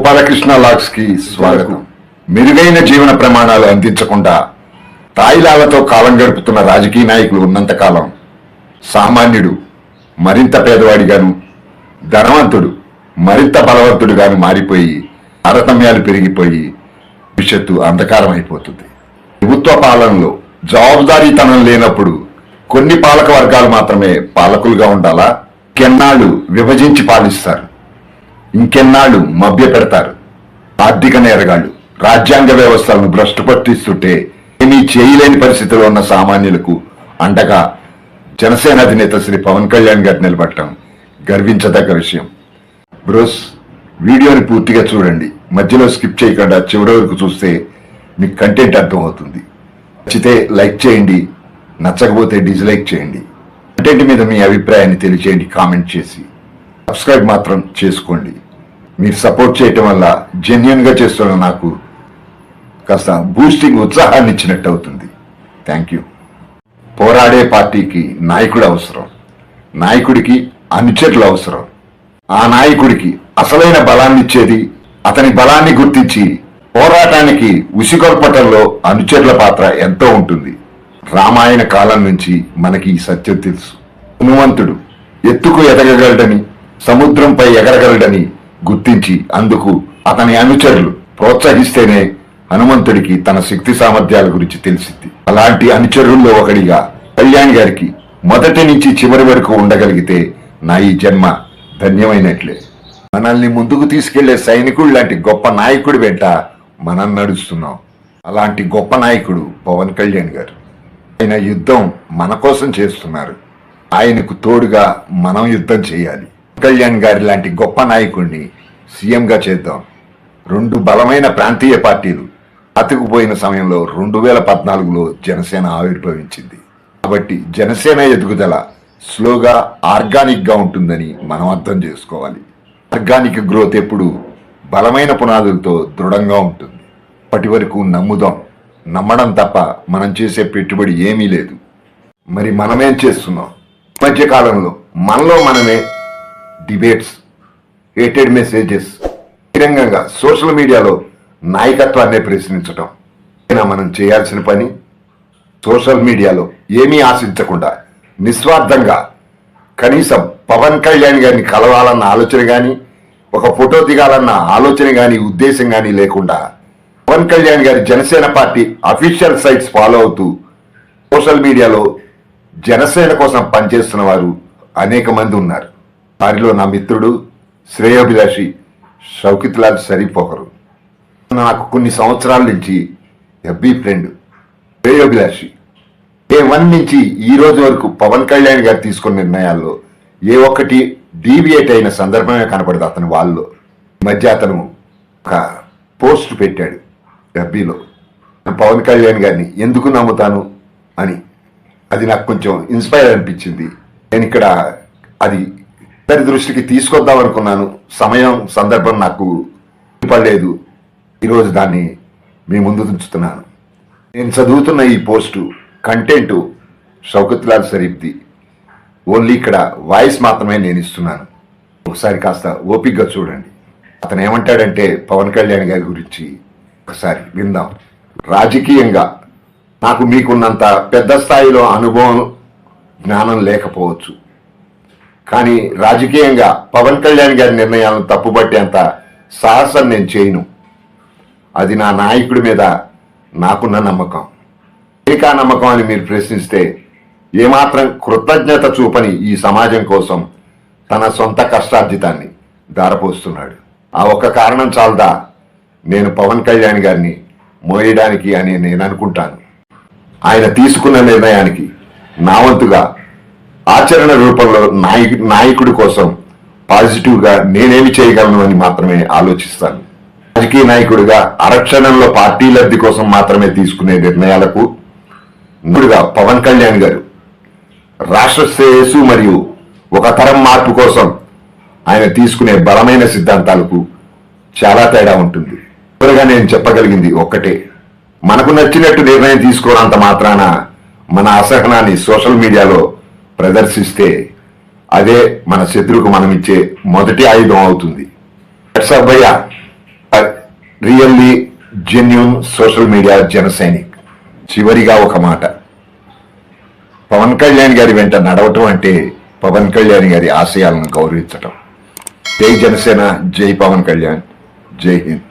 Gopalakrishna logs కి స్వాగతం. మెరుగైన జీవన ప్రమాణాలు అందించకుండా తాయిలాలతో కాలం గడుపుతున్న రాజకీయ నాయకులు ఉన్నంతకాలం సామాన్యుడు మరింత పేదవాడిగాను, ధనవంతుడు మరింత బలవంతుడుగాను మారిపోయి తారతమ్యాలు పెరిగిపోయి భవిష్యత్తు అంధకారం అయిపోతుంది. ప్రభుత్వ పాలనలో జవాబుదారీతనం లేనప్పుడు కొన్ని పాలక వర్గాలు మాత్రమే పాలకులుగా ఉండాలా? కెన్నాళ్ళు విభజించి పాలిస్తారు, ఇంకెన్నాళ్ళు మభ్య పెడతారు. ఆర్థిక నేరగాళ్లు రాజ్యాంగ వ్యవస్థలను భ్రష్టు పట్టిస్తుంటే ఏమీ చేయలేని పరిస్థితిలో ఉన్న సామాన్యులకు అండగా జనసేన అధినేత శ్రీ పవన్ కళ్యాణ్ గారు నిలబడటం గర్వించదగ్గ విషయం. బ్రోస్, వీడియోని పూర్తిగా చూడండి, మధ్యలో స్కిప్ చేయకుండా చివరి వరకు చూస్తే మీకు కంటెంట్ అర్థమవుతుంది. నచ్చితే లైక్ చేయండి, నచ్చకపోతే డిస్లైక్ చేయండి. కంటెంట్ మీద మీ అభిప్రాయాన్ని తెలియచేయండి కామెంట్ చేసి. సబ్స్క్రైబ్ మాత్రం చేసుకోండి. మీరు సపోర్ట్ చేయటం వల్ల జెన్యున్ గా చేస్తున్న నాకు కాస్త బూస్టింగ్ ఉత్సాహాన్ని ఇచ్చినట్టు అవుతుంది. Thank you. పోరాడే పార్టీకి నాయకుడు అవసరం, నాయకుడికి అనుచరులు అవసరం. ఆ నాయకుడికి అసలైన బలాన్ని ఇచ్చేది, అతని బలాన్ని గుర్తించి పోరాటానికి ఉసిగొల్పటంలో అనుచరుల పాత్ర ఎంతో ఉంటుంది. రామాయణ కాలం నుంచి మనకి ఈ సత్యం తెలుసు. హనుమంతుడు ఎత్తుకు ఎదగగలడని, సముద్రంపై ఎగరగలడని గుర్తించి అందుకు అతని అనుచరులు ప్రోత్సహిస్తేనే హనుమంతుడికి తన శక్తి సామర్థ్యాల గురించి తెలిసింది. అలాంటి అనుచరుల్లో ఒకడిగా కళ్యాణ్ గారికి మొదటి నుంచి చివరి వరకు ఉండగలిగితే నా ఈ జన్మ ధన్యమైనట్లే. మనల్ని ముందుకు తీసుకెళ్లే సైనికుడు లాంటి గొప్ప నాయకుడి వెంట మనం నడుస్తున్నాం. అలాంటి గొప్ప నాయకుడు పవన్ కళ్యాణ్ గారు. ఆయన యుద్ధం మన కోసం చేస్తున్నారు. ఆయనకు తోడుగా మనం యుద్ధం చేయాలి. కళ్యాణ్ గారి లాంటి గొప్ప నాయకుడిని సీఎంగా చేద్దాం. రెండు బలమైన ప్రాంతీయ పార్టీలు అతుకుపోయిన సమయంలో 2014లో జనసేన ఆవిర్భవించింది. కాబట్టి జనసేన ఎదుగుదల స్లోగా ఆర్గానిక్ గా ఉంటుందని మనం అర్థం చేసుకోవాలి. ఆర్గానిక్ గ్రోత్ ఎప్పుడు బలమైన పునాదులతో దృఢంగా ఉంటుంది. అప్పటి వరకు నమ్ముదాం. నమ్మడం తప్ప మనం చేసే పెట్టుబడి ఏమీ లేదు. మరి మనమేం చేస్తున్నాం? మధ్య కాలంలో మనలో మనమే డిబేట్స్, హేటెడ్ మెసేజెస్, బహిరంగంగా సోషల్ మీడియాలో నాయకత్వాన్ని ప్రశ్నించటం మనం చేయాల్సిన పని. సోషల్ మీడియాలో ఏమీ ఆశించకుండా నిస్వార్థంగా కనీసం పవన్ కళ్యాణ్ గారిని కలవాలన్న ఆలోచన కానీ, ఒక ఫోటో దిగాలన్న ఆలోచన కానీ, ఉద్దేశం కానీ లేకుండా పవన్ కళ్యాణ్ గారి Janasena party official sites follow అవుతూ సోషల్ మీడియాలో జనసేన కోసం పనిచేస్తున్న వారు అనేక మంది ఉన్నారు. వారిలో నా మిత్రుడు శ్రేయోభిలాషి షౌకిత్ లాల్ షరీఫ్ ఒకరు. నాకు కొన్ని సంవత్సరాల నుంచి ఎఫ్బీ ఫ్రెండ్ శ్రేయోభిలాషి. డే 1 నుంచి ఈ రోజు వరకు పవన్ కళ్యాణ్ గారు తీసుకున్న నిర్ణయాల్లో ఏ ఒక్కటి డీవియేట్ అయిన సందర్భమే కనపడదు అతని వాళ్ళలో. ఈ మధ్య అతను ఒక పోస్ట్ పెట్టాడు ఎఫ్బీలో, పవన్ కళ్యాణ్ గారిని ఎందుకు నమ్ముతాను అని. అది నాకు కొంచెం ఇన్స్పైర్ అనిపించింది. నేను ఇక్కడ అది ఇద్దరి దృష్టికి తీసుకొద్దాం అనుకున్నాను. సమయం సందర్భం నాకు పడలేదు. ఈరోజు దాన్ని మీ ముందు ఉంచుతున్నాను. నేను చదువుతున్న ఈ పోస్టు కంటెంట్ షౌకత్ లాల్ షరీఫ్ది. ఓన్లీ ఇక్కడ వాయిస్ మాత్రమే నేను ఇస్తున్నాను. ఒకసారి కాస్త ఓపికగా చూడండి. అతను ఏమంటాడంటే పవన్ కళ్యాణ్ గారి గురించి ఒకసారి విందాం. రాజకీయంగా నాకు మీకున్నంత పెద్ద స్థాయిలో అనుభవం, జ్ఞానం లేకపోవచ్చు, కానీ రాజకీయంగా పవన్ కళ్యాణ్ గారి నిర్ణయాలను తప్పుబట్టేంత సాహసం నేను చేయను. అది నా నాయకుడి మీద నాకున్న నమ్మకం. ఏకా నమ్మకం అని మీరు ప్రశ్నిస్తే, ఏమాత్రం కృతజ్ఞత చూపని ఈ సమాజం కోసం తన సొంత కష్టార్జితాన్ని దారపోస్తున్నాడు. ఆ ఒక్క కారణం చాలదా నేను పవన్ కళ్యాణ్ గారిని మోయడానికి అని నేను అనుకుంటాను. ఆయన తీసుకున్న నిర్ణయానికి నా వంతుగా ఆచరణ రూపంలో నాయకుడి కోసం పాజిటివ్గా నేనేమి చేయగలను అని మాత్రమే ఆలోచిస్తాను. రాజకీయ నాయకుడిగా అరక్షణంలో పార్టీ లబ్ధి కోసం మాత్రమే తీసుకునే నిర్ణయాలకు ముందుగా పవన్ కళ్యాణ్ గారు రాష్ట్ర శ్రేయస్సు మరియు ఒక తరం మార్పు కోసం ఆయన తీసుకునే బలమైన సిద్ధాంతాలకు చాలా తేడా ఉంటుంది. చివరిగా నేను చెప్పగలిగింది ఒక్కటే, మనకు నచ్చినట్టు నిర్ణయం తీసుకోవడంత మాత్రాన మన అసహనాన్ని సోషల్ మీడియాలో ప్రదర్శిస్తే అదే మన శత్రువుకు మనం ఇచ్చే మొదటి ఆయుధం అవుతుంది. భయ్యా, రియల్లీ జెన్యూన్ సోషల్ మీడియా జనసైనిక్. చివరిగా ఒక మాట, పవన్ కళ్యాణ్ గారి వెంట నడవటం అంటే పవన్ కళ్యాణ్ గారి ఆశయాలను గౌరవించటం. జై జనసేన, జై పవన్ కళ్యాణ్, జై హింద్.